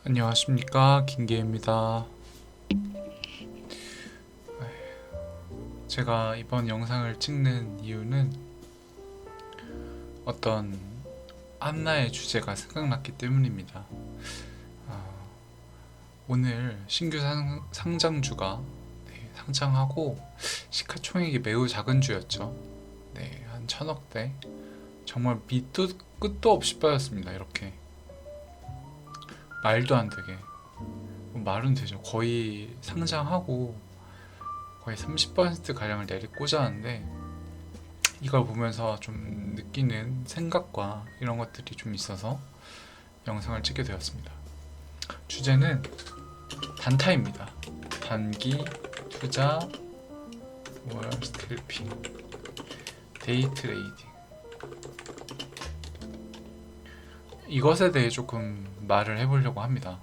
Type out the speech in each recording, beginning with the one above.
안녕하십니까, 김계입니다. 제가 이번 영상을 찍는 이유는 어떤 하나의 주제가 생각났기 때문입니다. 오늘 신규 상장주가 상장하고 시가총액이 매우 작은 주였죠. 네, 한 1000억대. 정말 밑도 끝도 없이 빠졌습니다. 이렇게 말도 안 되게. 말은 되죠. 거의 상장하고 거의 30% 가량을 내리꽂았는데, 이걸 보면서 좀 느끼는 생각과 이런 것들이 좀 있어서 영상을 찍게 되었습니다. 주제는 단타입니다. 단기 투자, 월 스캘핑, 데이 트레이딩. 이것에 대해 조금 말을 해보려고 합니다.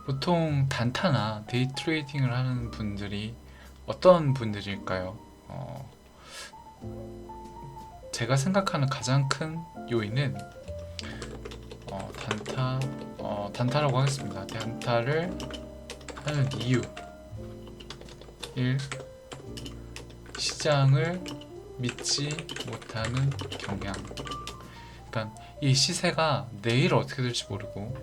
보통 단타나 데이 트레이딩을 하는 분들이 어떤 분들일까요? 제가 생각하는 가장 큰 요인은 단타라고 하겠습니다. 단타를 하는 이유 1. 시장을 믿지 못하는 경향. 그러니까 이 시세가 내일 어떻게 될지 모르고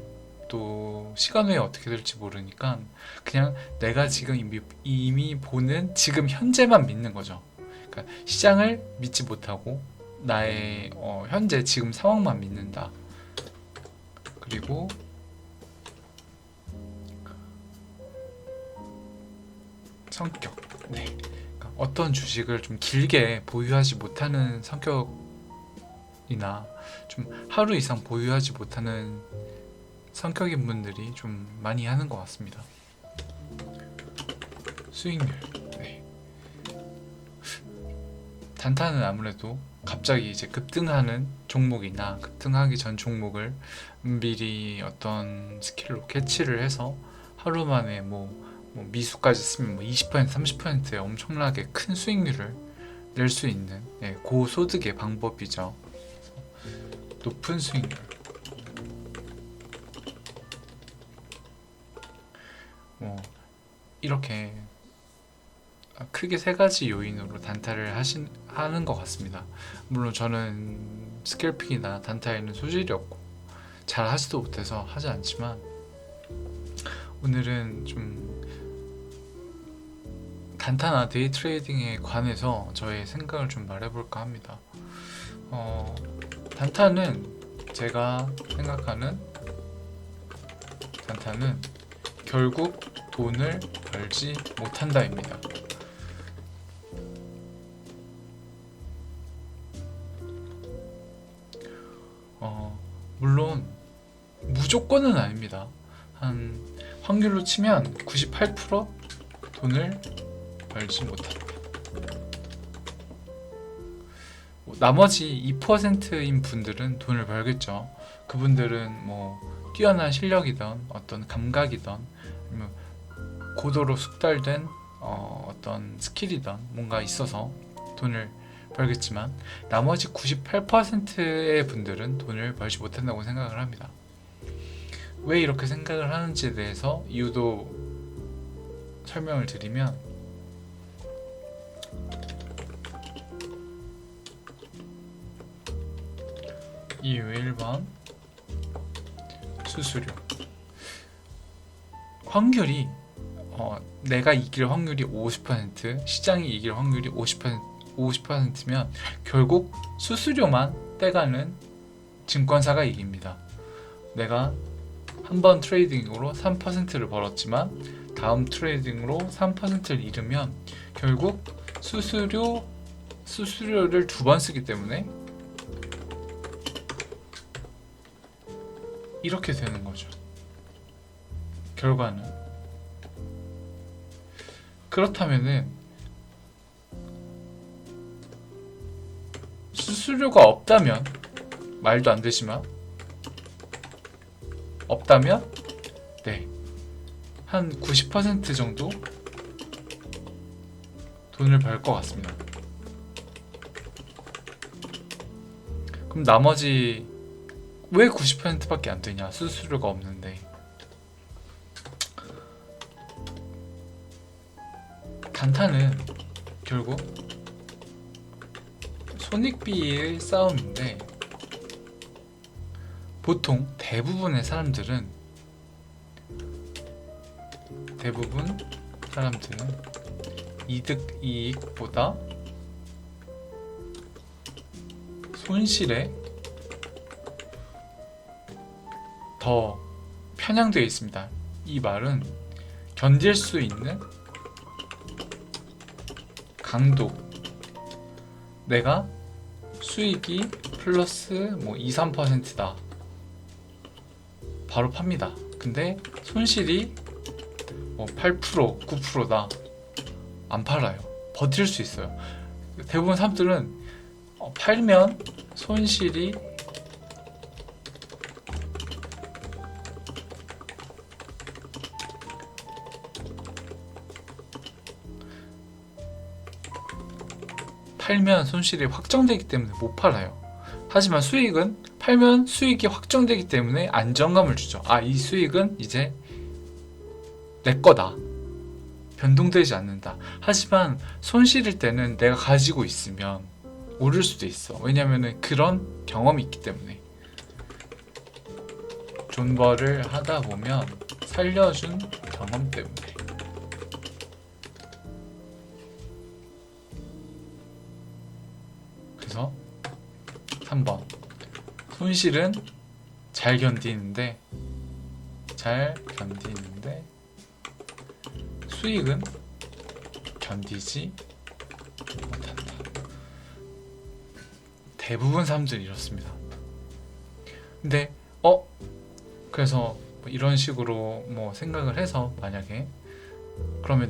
또 시간 후에 어떻게 될지 모르니까 그냥 내가 지금 이미 보는 지금 현재만 믿는 거죠. 그러니까 시장을 믿지 못하고 나의 현재 지금 상황만 믿는다. 그리고 성격. 네. 그러니까 어떤 주식을 좀 길게 보유하지 못하는 성격이나 좀 하루 이상 보유하지 못하는 성격인 분들이 좀 많이 하는 것 같습니다. 수익률. 네. 단타는 아무래도 갑자기 이제 급등하는 종목이나 급등하기 전 종목을 미리 어떤 스킬로 캐치를 해서 하루 만에 뭐 미수까지 쓰면 뭐 20%, 30%의 엄청나게 큰 수익률을 낼 수 있는 고소득의 방법이죠. 높은 수익률. 이렇게 크게 세 가지 요인으로 단타를 하는 것 같습니다. 물론 저는 스캘핑이나 단타에는 소질이 없고 잘 하지도 못해서 하지 않지만, 오늘은 좀 단타나 데이 트레이딩에 관해서 저의 생각을 좀 말해볼까 합니다. 단타는 제가 생각하는 단타는 결국 돈을 벌지 못한다입니다. 물론 무조건은 아닙니다. 한 확률로 치면 98% 돈을 벌지 못한다. 나머지 2%인 분들은 돈을 벌겠죠. 그분들은 뭐 뛰어난 실력이든 어떤 감각이든 아니면 고도로 숙달된 어떤 스킬이든 뭔가 있어서 돈을 벌겠지만, 나머지 98%의 분들은 돈을 벌지 못한다고 생각을 합니다. 왜 이렇게 생각을 하는지에 대해서 이유도 설명을 드리면, 이유 1번 수수료. 확률이 내가 이길 확률이 50%, 시장이 이길 확률이 50%면 결국 수수료만 떼가는 증권사가 이깁니다. 내가 한 번 트레이딩으로 3%를 벌었지만 다음 트레이딩으로 3%를 잃으면 결국 수수료를 두 번 쓰기 때문에 이렇게 되는 거죠. 결과는. 그렇다면은 수수료가 없다면, 말도 안 되지만 없다면 한 90% 정도 돈을 벌 것 같습니다. 그럼 나머지 왜 90%밖에 안 되냐? 수수료가 없는데. 단타는 결국 손익비의 싸움인데, 보통 대부분 사람들은 이득 이익보다 손실에 더 편향되어 있습니다. 이 말은 견딜 수 있는 강도, 내가 수익이 플러스 뭐 2, 3%다. 바로 팝니다. 근데 손실이 뭐 8%, 9%다. 안 팔아요. 버틸 수 있어요. 대부분 사람들은 팔면 손실이 확정되기 때문에 못 팔아요. 하지만 수익은 팔면 수익이 확정되기 때문에 안정감을 주죠. 아, 이 수익은 이제 내 거다. 변동되지 않는다. 하지만 손실일 때는 내가 가지고 있으면 오를 수도 있어. 왜냐면은 그런 경험이 있기 때문에. 존버를 하다 보면 살려준 경험 때문에. 그래서 3번, 손실은 잘 견디는데 수익은 견디지 못한다. 대부분 사람들이 이렇습니다. 근데 그래서 뭐 이런 식으로 뭐 생각을 해서, 만약에 그러면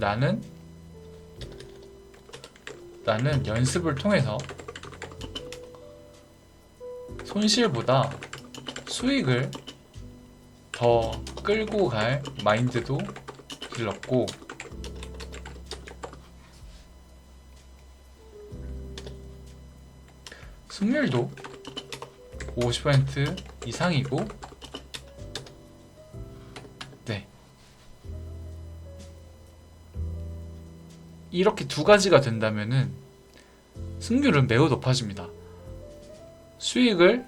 나는 연습을 통해서 손실보다 수익을 더 끌고 갈 마인드도 길렀고, 승률도 50% 이상이고, 네, 이렇게 두 가지가 된다면은 승률은 매우 높아집니다. 수익을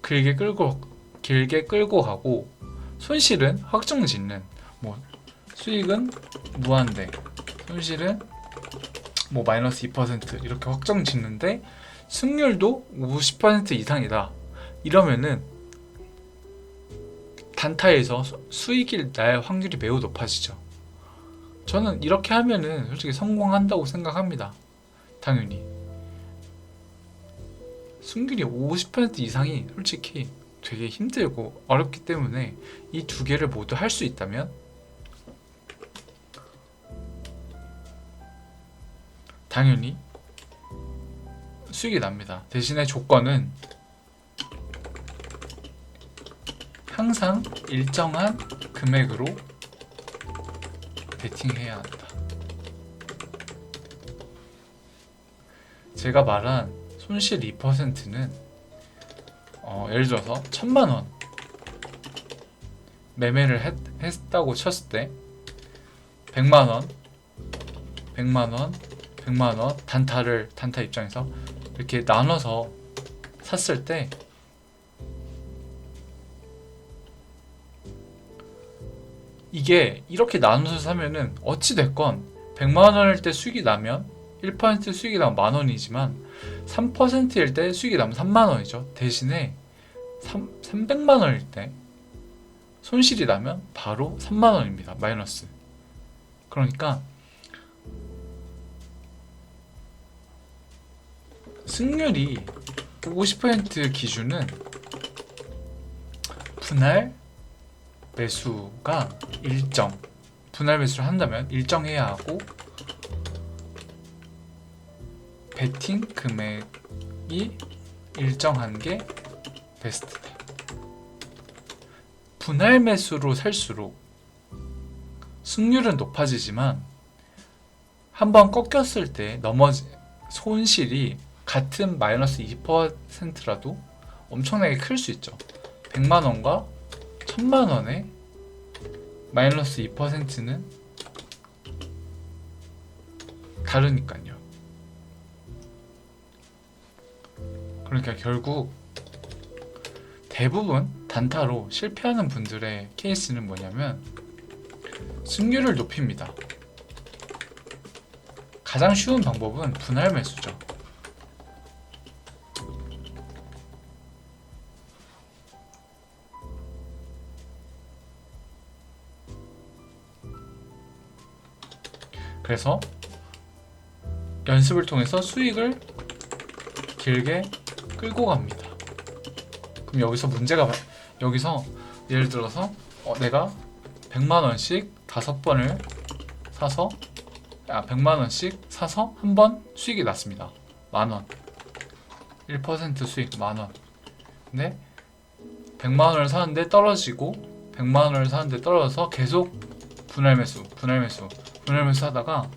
길게 끌고 가고, 손실은 확정 짓는, 뭐 수익은 무한대, 손실은 뭐 마이너스 2% 이렇게 확정 짓는데 승률도 50% 이상이다. 이러면은 단타에서 수익이 날 확률이 매우 높아지죠. 저는 이렇게 하면은 솔직히 성공한다고 생각합니다. 당연히 승률이 50% 이상이 솔직히 되게 힘들고 어렵기 때문에 이 두 개를 모두 할 수 있다면 당연히 수익이 납니다. 대신에 조건은 항상 일정한 금액으로 베팅해야 한다. 제가 말한 손실 2%는 예를 들어서 1000만원 매매를 했다고 쳤을 때 100만원, 100만원, 100만원 단타 입장에서 이렇게 나눠서 샀을 때 이게 이렇게 나눠서 사면은 어찌됐건 100만원일 때 수익이 나면 1% 수익이 나면 만원이지만 3%일 때 수익이 나면 3만원이죠. 대신에 300만원일 때 손실이 나면 바로 3만원입니다. 마이너스. 그러니까 승률이 50% 기준은 분할 매수가 분할 매수를 한다면 일정해야 하고, 베팅 금액이 일정한 게 베스트다. 분할 매수로 살수록 승률은 높아지지만 한번 꺾였을 때 손실이 같은 마이너스 2%라도 엄청나게 클 수 있죠. 100만원과 1000만원의 마이너스 2%는 다르니까요. 그러니까 결국 대부분 단타로 실패하는 분들의 케이스는 뭐냐면 승률을 높입니다. 가장 쉬운 방법은 분할 매수죠. 그래서 연습을 통해서 수익을 길게 끌고 갑니다. 그럼 여기서 예를 들어서 내가 100만원씩 5번을 사서 100만원씩 사서 한 번 수익이 났습니다. 만원. 1% 수익 만원. 근데 100만원을 사는데 떨어지고 100만원을 사는데 떨어져서 계속 분할 매수 하다가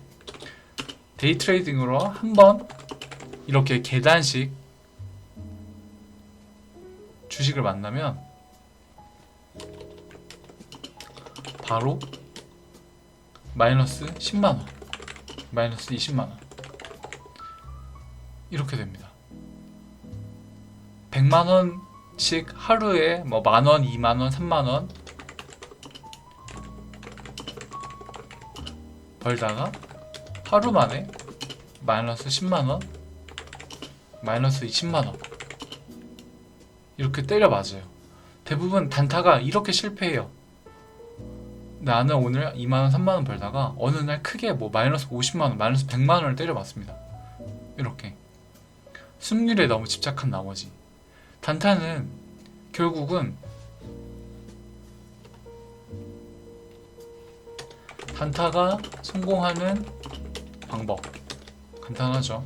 데이 트레이딩으로 한 번 이렇게 계단식 주식을 만나면 바로 마이너스 10만원, 마이너스 20만원 이렇게 됩니다. 100만원씩 하루에 뭐 만원, 2만원, 3만원 벌다가 하루 만에 마이너스 10만원, 마이너스 20만원 이렇게 때려 맞아요. 대부분 단타가 이렇게 실패해요. 나는 오늘 2만원, 3만원 벌다가 어느 날 크게 뭐 마이너스 50만원, 마이너스 100만원을 때려 맞습니다. 이렇게 승률에 너무 집착한 나머지 단타는 결국은 단타가 성공하는 방법 간단하죠.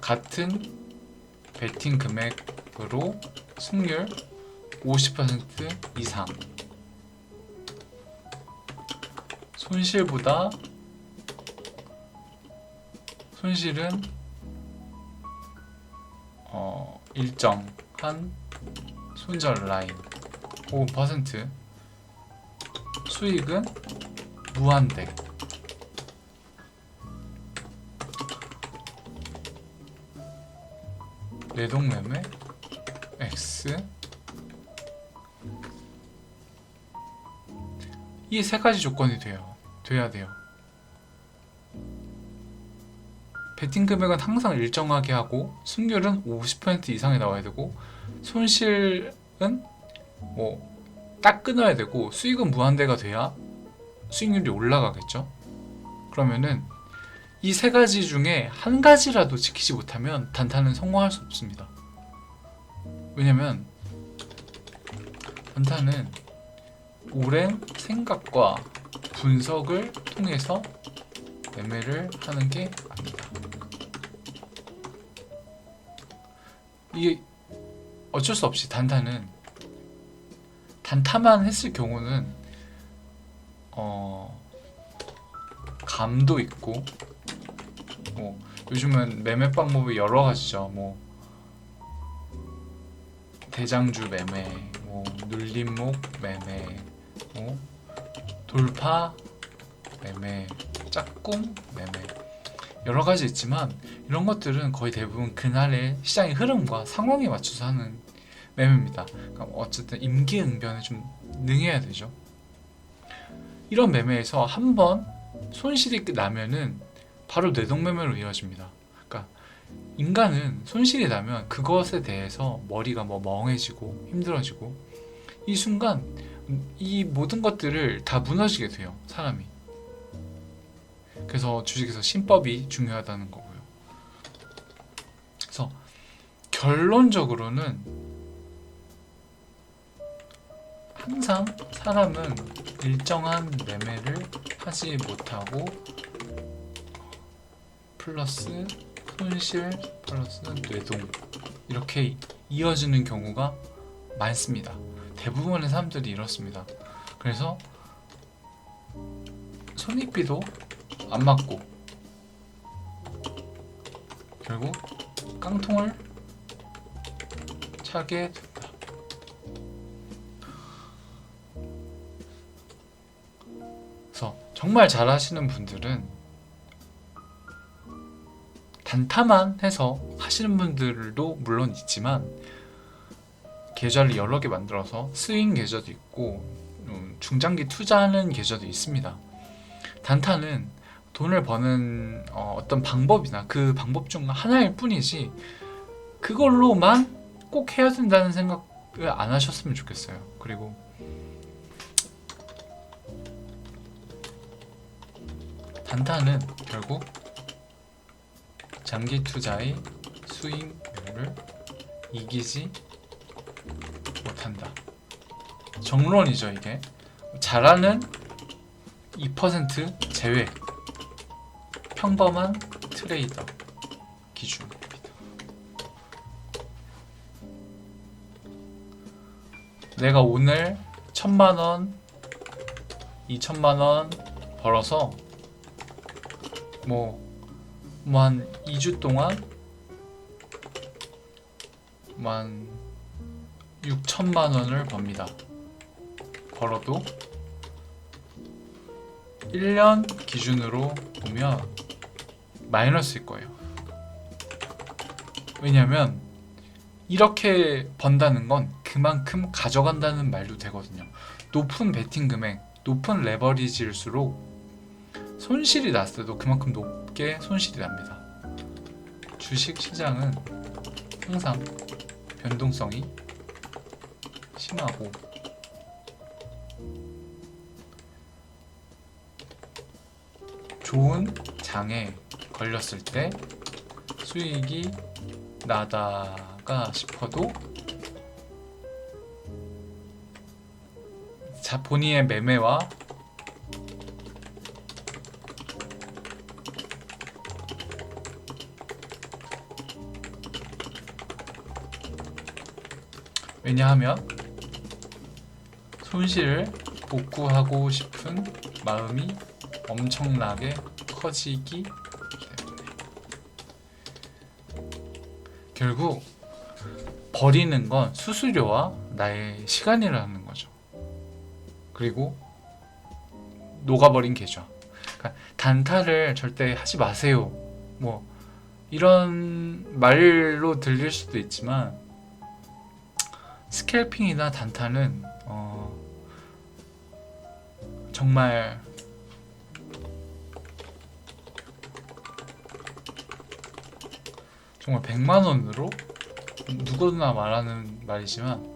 같은 베팅 금액으로 승률 50% 이상 손실은 일정한 손절 라인 5% 수익은 무한대 내동매매 X 이 세 가지 조건이 돼야 돼요. 베팅 금액은 항상 일정하게 하고 승률은 50% 이상이 나와야 되고 손실은 뭐 딱 끊어야 되고 수익은 무한대가 돼야 수익률이 올라가겠죠. 그러면은 이 세 가지 중에 한 가지라도 지키지 못하면 단타는 성공할 수 없습니다. 왜냐면 단타는 오랜 생각과 분석을 통해서 매매를 하는 게 아니다. 이게 어쩔 수 없이 단타만 했을 경우는 감도 있고 요즘은 매매 방법이 여러 가지죠. 대장주 매매, 눌림목 매매, 돌파 매매, 짝꿍 매매 여러 가지 있지만 이런 것들은 거의 대부분 그날의 시장의 흐름과 상황에 맞춰서 하는 매매입니다. 그러니까 어쨌든 임기응변에 좀 능해야 되죠. 이런 매매에서 한번 손실이 나면은 바로 뇌동매매로 이어집니다. 그러니까 인간은 손실이 나면 그것에 대해서 머리가 멍해지고 힘들어지고 이 순간 이 모든 것들을 다 무너지게 돼요, 사람이. 그래서 주식에서 신법이 중요하다는 거고요. 그래서 결론적으로는 항상 사람은 일정한 매매를 하지 못하고 플러스 손실 플러스 뇌동 이렇게 이어지는 경우가 많습니다. 대부분의 사람들이 이렇습니다. 그래서 손익비도 안 맞고 결국 깡통을 차게 된다. 그래서 정말 잘하시는 분들은 단타만 해서 하시는 분들도 물론 있지만 계좌를 여러 개 만들어서 스윙 계좌도 있고 중장기 투자하는 계좌도 있습니다. 단타는 돈을 버는 어떤 방법이나 그 방법 중 하나일 뿐이지 그걸로만 꼭 해야 된다는 생각을 안 하셨으면 좋겠어요. 그리고 단타는 결국 장기 투자의 수익률을 이기지 못한다. 정론이죠. 이게 잘하는 2% 제외 평범한 트레이더 기준입니다. 내가 오늘 1000만원 2000만원 벌어서 한 2주 동안 한 6천만원을 법니다. 벌어도 1년 기준으로 보면 마이너스일 거예요. 왜냐면 이렇게 번다는 건 그만큼 가져간다는 말도 되거든요. 높은 베팅 금액, 높은 레버리지일수록 손실이 났을 때도 그만큼 높게 손실이 납니다. 주식 시장은 항상 변동성이 심하고 좋은 장에 걸렸을 때 수익이 나다가 싶어도 본인의 매매와 왜냐하면 손실을 복구하고 싶은 마음이 엄청나게 커지기 때문에 결국 버리는 건 수수료와 나의 시간이라는 거죠. 그리고 녹아버린 계좌. 그러니까 단타를 절대 하지 마세요. 이런 말로 들릴 수도 있지만 스캘핑이나 단타는 정말 정말 100만원으로 누구나 말하는 말이지만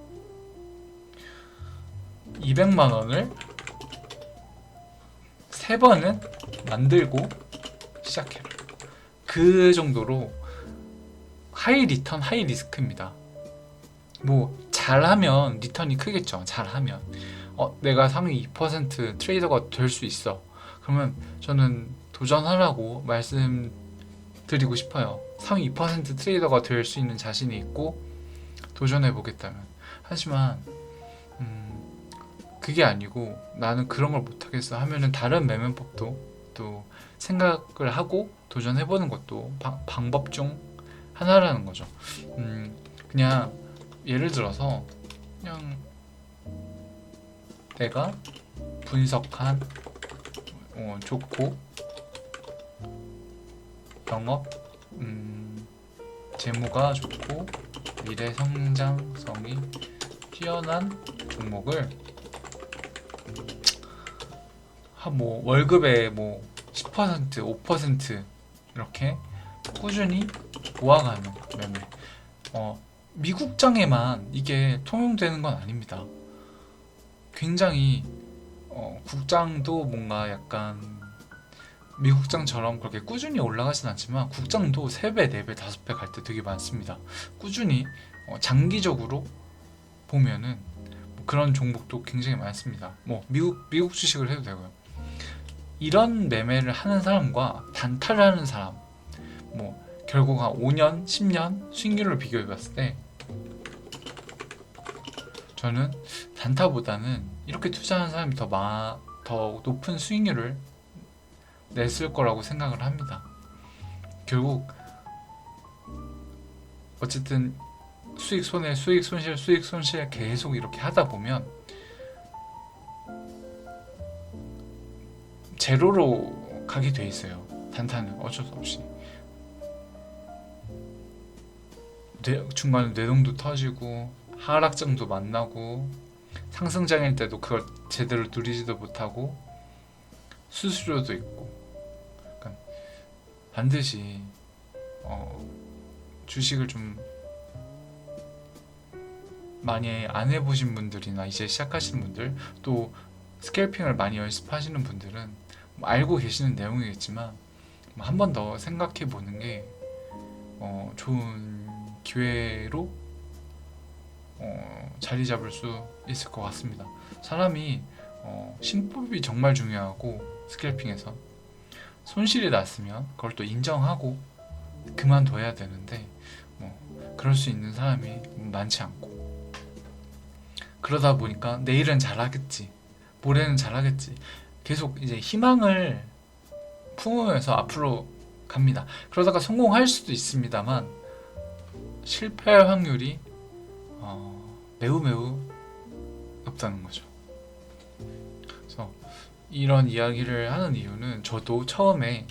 200만원을 3번은 만들고 시작해라. 그 정도로 하이 리턴 하이 리스크입니다. 잘하면 리턴이 크겠죠. 잘하면 내가 상위 2% 트레이더가 될 수 있어. 그러면 저는 도전하라고 말씀드리고 싶어요. 상위 2% 트레이더가 될 수 있는 자신이 있고 도전해 보겠다면. 하지만 그게 아니고 나는 그런 걸 못하겠어 하면은 다른 매매법도 또 생각을 하고 도전해 보는 것도 방법 중 하나라는 거죠. 그냥 예를 들어서 그냥 내가 분석한 좋고 영업 재무가 좋고 미래 성장성이 뛰어난 종목을 월급의 10%, 5% 이렇게 꾸준히 모아가는 매매. 미국장에만 이게 통용되는 건 아닙니다. 굉장히 국장도 뭔가 약간 미국장처럼 그렇게 꾸준히 올라가진 않지만 국장도 3배, 4배, 5배 갈 때 되게 많습니다. 꾸준히 장기적으로 보면은 그런 종목도 굉장히 많습니다. 미국 주식을 해도 되고요. 이런 매매를 하는 사람과 단타를 하는 사람, 결국 한 5년, 10년 수익률을 비교해 봤을 때 저는 단타보다는 이렇게 투자하는 사람이 더 높은 수익률을 냈을 거라고 생각을 합니다. 결국 어쨌든 수익 손해, 수익 손실, 수익 손실 계속 이렇게 하다 보면 제로로 가게 돼 있어요. 단타는 어쩔 수 없이. 중간에 뇌동도 터지고 하락장도 만나고 상승장일 때도 그걸 제대로 누리지도 못하고 수수료도 있고. 그러니까 반드시 주식을 좀 많이 안 해보신 분들이나 이제 시작하시는 분들, 또 스캘핑을 많이 연습하시는 분들은 뭐 알고 계시는 내용이겠지만 한 번 더 생각해 보는 게 좋은 기회로 자리 잡을 수 있을 것 같습니다. 사람이 신법이 정말 중요하고, 스캘핑에서 손실이 났으면 그걸 또 인정하고 그만둬야 되는데 그럴 수 있는 사람이 많지 않고, 그러다 보니까 내일은 잘하겠지, 모레는 잘하겠지, 계속 이제 희망을 품으면서 앞으로 갑니다. 그러다가 성공할 수도 있습니다만 실패할 확률이 매우 매우 높다는 거죠. 그래서 이런 이야기를 하는 이유는, 저도 처음에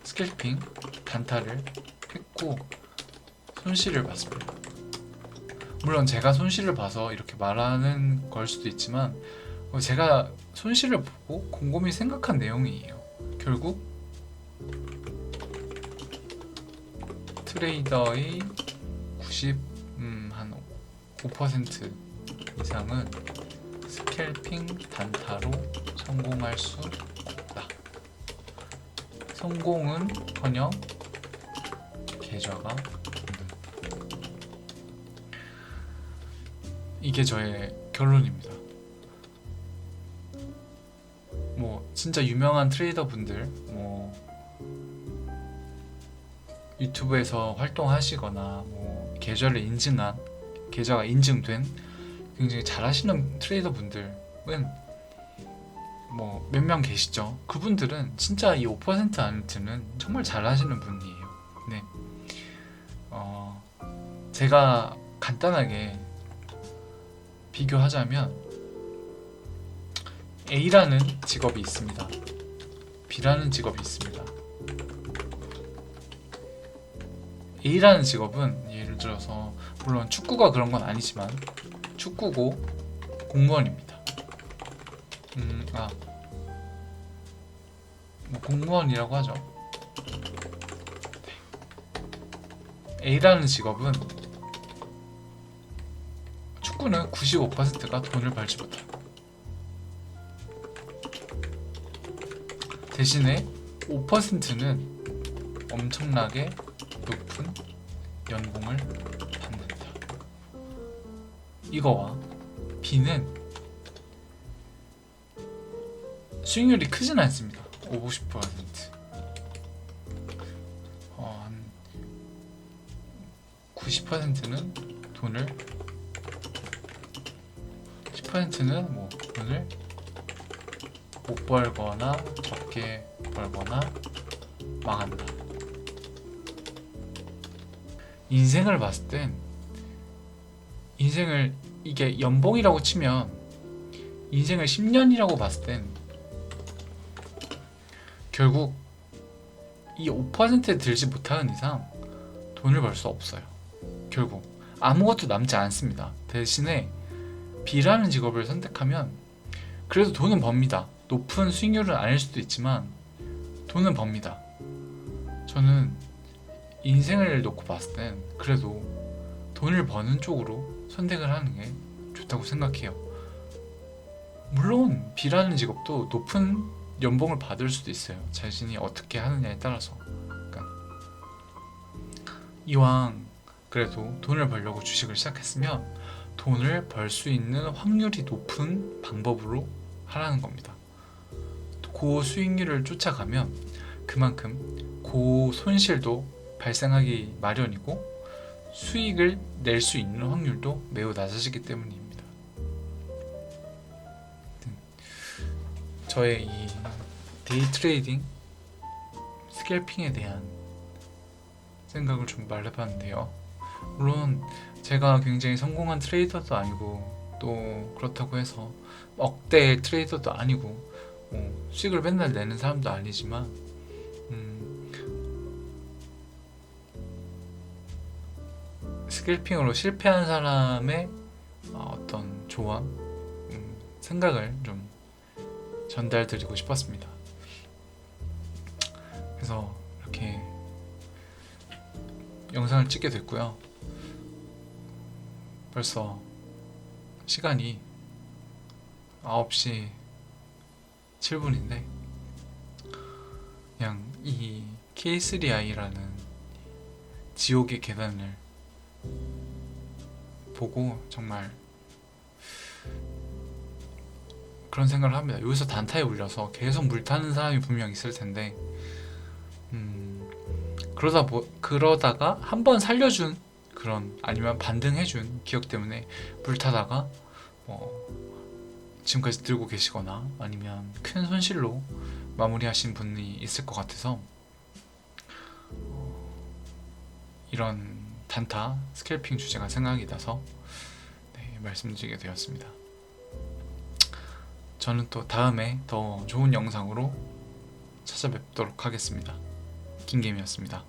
스캘핑 단타를 했고 손실을 봤습니다. 물론 제가 손실을 봐서 이렇게 말하는 걸 수도 있지만 제가 손실을 보고 곰곰이 생각한 내용이에요. 결국 트레이더의 5% 이상은 스캘핑 단타로 성공할 수 없다. 성공은커녕 계좌가 없는. 이게 저의 결론입니다. 뭐 진짜 유명한 트레이더 분들, 뭐 유튜브에서 활동하시거나 뭐 계좌가 인증된 굉장히 잘하시는 트레이더 분들은 뭐 몇 명 계시죠. 그분들은 진짜 이 5% 안에 드는 정말 잘하시는 분이에요. 네. 제가 간단하게 비교하자면 A라는 직업이 있습니다. B라는 직업이 있습니다. A라는 직업은 예를 들어서, 물론 축구가 그런 건 아니지만 축구고 공무원입니다. 뭐 공무원이라고 하죠. 네. A라는 직업은, 축구는 95%가 돈을 벌지 못합니다. 대신에 5%는 엄청나게 높은 연봉을 받는다. 이거와 B는 수익률이 크진 않습니다. 50%. 한 90%는 돈을, 10%는 뭐 돈을 못 벌거나 적게 벌거나 망한다. 인생을 봤을 땐, 인생을 이게 연봉이라고 치면 인생을 10년이라고 봤을 땐 결국 이 5%에 들지 못하는 이상 돈을 벌 수 없어요. 결국 아무것도 남지 않습니다. 대신에 B라는 직업을 선택하면 그래도 돈은 법니다. 높은 수익률은 아닐 수도 있지만 돈은 법니다. 저는 인생을 놓고 봤을 땐 그래도 돈을 버는 쪽으로 선택을 하는 게 좋다고 생각해요. 물론 B라는 직업도 높은 연봉을 받을 수도 있어요. 자신이 어떻게 하느냐에 따라서. 그러니까 이왕 그래도 돈을 벌려고 주식을 시작했으면 돈을 벌 수 있는 확률이 높은 방법으로 하라는 겁니다. 고수익률을 쫓아가면 그만큼 고손실도 발생하기 마련이고 수익을 낼 수 있는 확률도 매우 낮아지기 때문입니다. 저의 이 데이 트레이딩, 스캘핑에 대한 생각을 좀 말해봤는데요. 물론 제가 굉장히 성공한 트레이더도 아니고 또 그렇다고 해서 억대 트레이더도 아니고 수익을 맨날 내는 사람도 아니지만 스캘핑으로 실패한 사람의 어떤 조언, 생각을 좀 전달드리고 싶었습니다. 그래서 이렇게 영상을 찍게 됐고요. 벌써 시간이 9시 7분인데 그냥 이 K3I라는 지옥의 계단을 보고 정말 그런 생각을 합니다. 여기서 단타에 울려서 계속 물 타는 사람이 분명 있을 텐데 그러다가 한 번 살려준 그런 아니면 반등해준 기억 때문에 물 타다가 지금까지 들고 계시거나 아니면 큰 손실로 마무리하신 분이 있을 것 같아서 이런 단타 스캘핑 주제가 생각이 나서 말씀드리게 되었습니다. 저는 또 다음에 더 좋은 영상으로 찾아뵙도록 하겠습니다. 김개미였습니다.